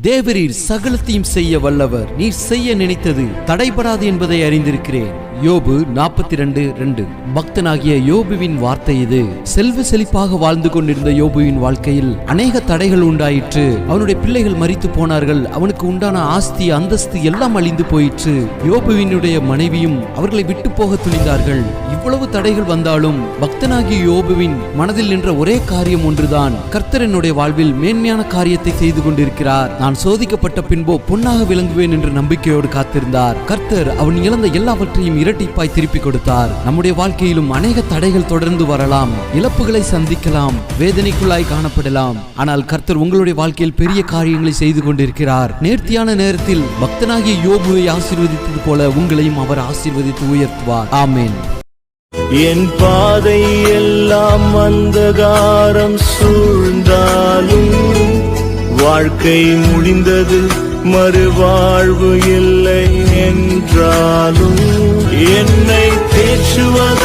தேவரீர் சகலத்தையும் செய்ய வல்லவர். நீர் செய்ய நினைத்தது தடைபடாது என்பதை அறிந்திருக்கிறேன். யோபு 42:2. பக்தனாகிய யோபுவின் வார்த்தை இது. செல்வ செழிப்பாக வாழ்ந்து கொண்டிருந்த யோபுவின் வாழ்க்கையில் அநேக தடைகள் உண்டாயிற்று. அவனுடைய பிள்ளைகள் மரித்து போனார்கள். அவனுக்கு உண்டான ஆஸ்தி அந்தஸ்து எல்லாம் அழிந்து போயிற்று. யோபுவினுடைய மனைவியும் அவர்களை விட்டு போக துணிந்தார்கள். இவ்வளவு தடைகள் வந்தாலும் பக்தனாகிய யோபுவின் மனதில் நின்ற ஒரே காரியம் ஒன்றுதான். கர்த்தர் என்னுடைய வாழ்வில் மேன்மையான காரியத்தை செய்து கொண்டிருக்கிறார். நான் சோதிக்கப்பட்ட பின்போ பொன்னாக விளங்குவேன் என்ற நம்பிக்கையோடு காத்திருந்தார். கர்த்தர் அவன் இழந்த எல்லாவற்றையும் இரட்டிப்பாய் திருப்பி கொடுத்தார். நம்முடைய வாழ்க்கையிலும் அநேக தடைகள் தொடர்ந்து வரலாம். இழப்புகளை சந்திக்கலாம். வேதனைக்குள்ளாய் காணப்படலாம். ஆனால் கர்த்தர் உங்களுடைய வாழ்க்கையில் பெரிய காரியங்களை செய்து கொண்டிருக்கிறார். நேர்த்தியான நேரத்தில் பக்தனாகிய யோபுவை ஆசீர்வதித்தது போல உங்களையும் அவர் ஆசீர்வதித்து உயர்த்துவார். ஆமென். என் பாதை எல்லாம் அந்தகாரம் சூழ்ந்தாலும் வாழ்க்கை முடிந்தது, மறுவாழ்வு இல்லை என்றாலும் என்னை தேற்றுவது